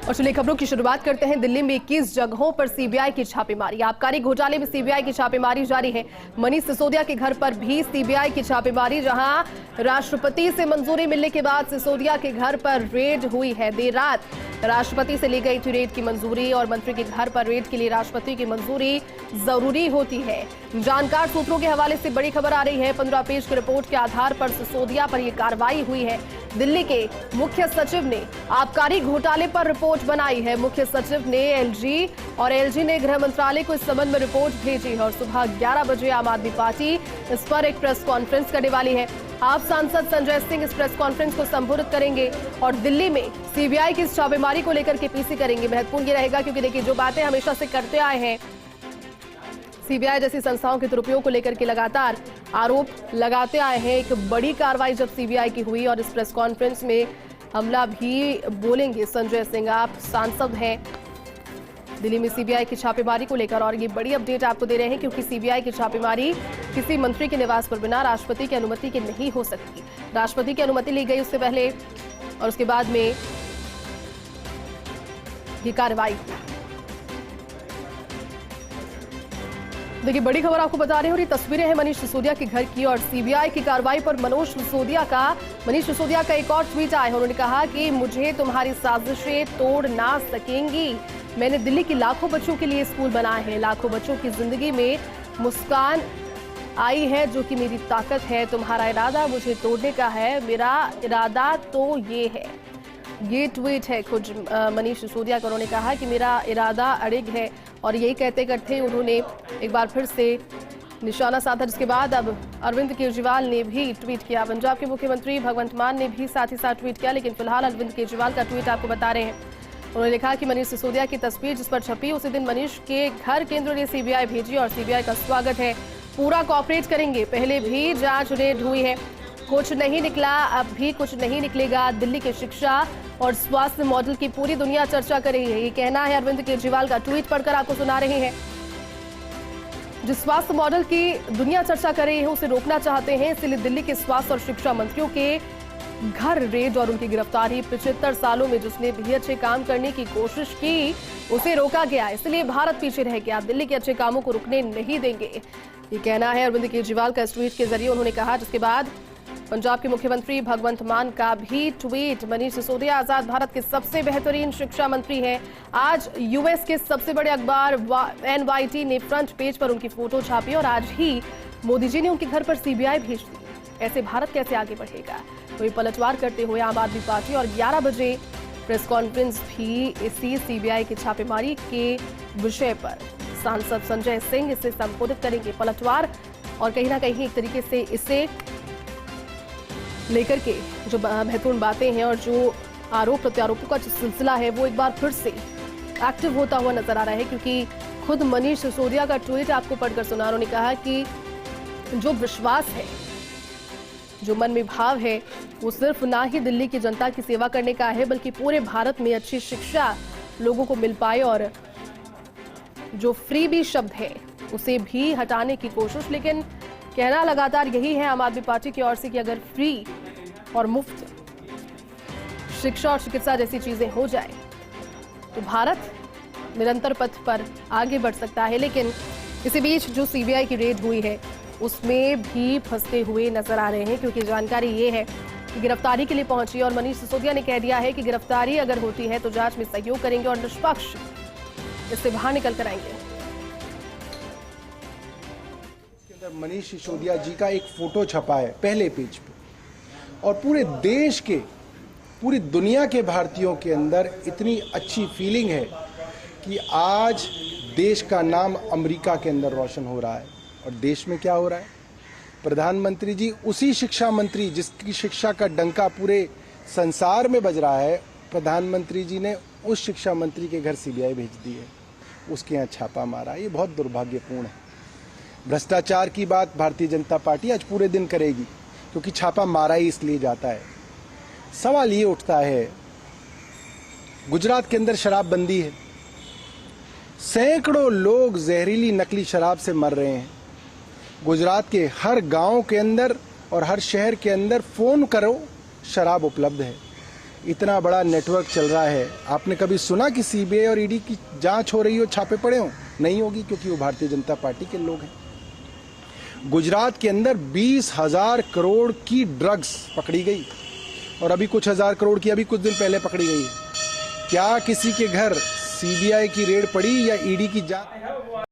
और चलिए खबरों की शुरुआत करते हैं। दिल्ली में 21 जगहों पर सीबीआई की छापेमारी। आबकारी घोटाले में सीबीआई की छापेमारी जारी है। मनीष सिसोदिया के घर पर भी सीबीआई की छापेमारी, जहां राष्ट्रपति से मंजूरी मिलने के बाद सिसोदिया के घर पर रेड हुई है। देर रात राष्ट्रपति से ली गई थी रेड की मंजूरी, और मंत्री के घर पर रेड के लिए राष्ट्रपति की मंजूरी जरूरी होती है। जानकार सूत्रों के हवाले से बड़ी खबर आ रही है। 15 पेज की रिपोर्ट के आधार पर सिसोदिया पर यह कार्रवाई हुई है। दिल्ली के मुख्य सचिव ने आबकारी घोटाले पर रिपोर्ट बनाई है। मुख्य सचिव ने एलजी और एलजी ने गृह मंत्रालय को इस संबंध में रिपोर्ट भेजी है, और सुबह 11 बजे आम आदमी पार्टी इस पर एक प्रेस कॉन्फ्रेंस करने वाली है। आप सांसद संजय सिंह इस प्रेस कॉन्फ्रेंस को संबोधित करेंगे और दिल्ली में सीबीआई की छापेमारी को लेकर के पीसी करेंगे। महत्वपूर्ण ये रहेगा क्योंकि देखिए, जो बातें हमेशा से करते आए हैं, सीबीआई जैसी संस्थाओं के दुरुपयोग को लेकर के लगातार आरोप लगाते आए हैं। एक बड़ी कार्रवाई जब सीबीआई की हुई, और इस प्रेस कॉन्फ्रेंस में हमला भी बोलेंगे संजय सिंह। आप सांसद हैं दिल्ली में सीबीआई की छापेमारी को लेकर, और ये बड़ी अपडेट आपको दे रहे हैं क्योंकि सीबीआई की छापेमारी किसी मंत्री के निवास पर बिना राष्ट्रपति की अनुमति के नहीं हो सकती। राष्ट्रपति की अनुमति ली गई उससे पहले, और उसके बाद में ये कार्रवाई। देखिए, बड़ी खबर आपको बता रहे हैं, और ये तस्वीरें हैं मनीष सिसोदिया के घर की, और सीबीआई की कार्रवाई पर मनीष सिसोदिया का एक और ट्वीट आया है। उन्होंने कहा कि मुझे तुम्हारी साजिशें तोड़ ना सकेंगी। मैंने दिल्ली के लाखों बच्चों के लिए स्कूल बनाए हैं। लाखों बच्चों की जिंदगी में मुस्कान आई है, जो कि मेरी ताकत है। तुम्हारा इरादा मुझे तोड़ने का है, मेरा इरादा तो ये है। ये ट्वीट है खुद मनीष सिसोदिया का। उन्होंने कहा कि मेरा इरादा अड़िग है, और यही कहते करते उन्होंने एक बार फिर से निशाना साधा। जिसके बाद अब अरविंद केजरीवाल ने भी ट्वीट किया। पंजाब के मुख्यमंत्री भगवंत मान ने भी साथ ही साथ ट्वीट किया, लेकिन फिलहाल अरविंद केजरीवाल का ट्वीट आपको बता रहे हैं। उन्होंने लिखा कि मनीष सिसोदिया की तस्वीर जिस पर छपी, उसी दिन मनीष के घर केंद्र ने सीबीआई भेजी, और सीबीआई का स्वागत है। पूरा कॉपरेट करेंगे। पहले भी जांच रेड हुई है, कुछ नहीं निकला, अब भी कुछ नहीं निकलेगा। दिल्ली के शिक्षा और स्वास्थ्य मॉडल की पूरी दुनिया चर्चा कर रही है। ये कहना है अरविंद केजरीवाल का। ट्वीट पढ़कर आपको सुना रहे हैं। जिस स्वास्थ्य मॉडल की दुनिया चर्चा कर रही है, उसे रोकना चाहते हैं, इसलिए दिल्ली के स्वास्थ्य और शिक्षा मंत्रियों के घर रेड और उनकी गिरफ्तारी। 75 सालों में जिसने भी अच्छे काम करने की कोशिश की, उसे रोका गया, इसलिए भारत पीछे रह गया। दिल्ली के अच्छे कामों को रुकने नहीं देंगे, ये कहना है अरविंद केजरीवाल का। इस ट्वीट के जरिए उन्होंने कहा, जिसके बाद पंजाब के मुख्यमंत्री भगवंत मान का भी ट्वीट। मनीष सिसोदिया आजाद भारत के सबसे बेहतरीन शिक्षा मंत्री हैं। आज यूएस के सबसे बड़े अखबार NYT ने फ्रंट पेज पर उनकी फोटो छापी, और आज ही मोदी जी ने उनके घर पर सीबीआई भेज दी। ऐसे भारत कैसे आगे बढ़ेगा, वही पलटवार करते हुए आम आदमी पार्टी। और 11 बजे प्रेस कॉन्फ्रेंस भी इसी सीबीआई की छापेमारी के विषय पर सांसद संजय सिंह इसे संबोधित करेंगे। पलटवार, और कहीं ना कहीं एक तरीके से इसे लेकर के जो महत्वपूर्ण बातें हैं और जो आरोप प्रत्यारोपों का जो सिलसिला है, वो एक बार फिर से एक्टिव होता हुआ नजर आ रहा है, क्योंकि खुद मनीष सिसोदिया का ट्वीट आपको पढ़कर सुना। उन्होंने कहा कि जो विश्वास है, जो मन में भाव है, वो सिर्फ ना ही दिल्ली की जनता की सेवा करने का है, बल्कि पूरे भारत में अच्छी शिक्षा लोगों को मिल पाए, और जो फ्रीबी शब्द है उसे भी हटाने की कोशिश। लेकिन कहना लगातार यही है आम आदमी पार्टी की ओर से कि अगर फ्री और मुफ्त शिक्षा और चिकित्सा जैसी चीजें हो जाए तो भारत निरंतर पथ पर आगे बढ़ सकता है। लेकिन इसी बीच जो सीबीआई की रेड हुई है, उसमें भी फंसते हुए नजर आ रहे हैं, क्योंकि जानकारी ये है कि गिरफ्तारी के लिए पहुंची, और मनीष सिसोदिया ने कह दिया है कि गिरफ्तारी अगर होती है तो जांच में सहयोग करेंगे और निष्पक्ष इससे बाहर निकल कर आएंगे। मनीष सिसोदिया जी का एक फोटो छपा है पहले पेज पे, और पूरे देश के, पूरी दुनिया के भारतीयों के अंदर इतनी अच्छी फीलिंग है कि आज देश का नाम अमेरिका के अंदर रोशन हो रहा है। और देश में क्या हो रहा है, प्रधानमंत्री जी, उसी शिक्षा मंत्री जिसकी शिक्षा का डंका पूरे संसार में बज रहा है, प्रधानमंत्री जी ने उस शिक्षा मंत्री के घर सीबीआई भेज दी है, उसके यहाँ छापा मारा। ये बहुत दुर्भाग्यपूर्ण है। भ्रष्टाचार की बात भारतीय जनता पार्टी आज पूरे दिन करेगी, क्योंकि छापा मारा ही इसलिए जाता है। सवाल ये उठता है, गुजरात के अंदर शराबबंदी है, सैकड़ों लोग जहरीली नकली शराब से मर रहे हैं। गुजरात के हर गांव के अंदर और हर शहर के अंदर फोन करो, शराब उपलब्ध है। इतना बड़ा नेटवर्क चल रहा है, आपने कभी सुना कि सीबीआई और ईडी की जांच हो रही हो, छापे पड़े हो? नहीं होगी, क्योंकि वो भारतीय जनता पार्टी के लोग हैं। गुजरात के अंदर 20,000 करोड़ की ड्रग्स पकड़ी गई और अभी कुछ हजार करोड़ की अभी कुछ दिन पहले पकड़ी गई है। क्या किसी के घर सीबीआई की रेड पड़ी या ईडी की जांच?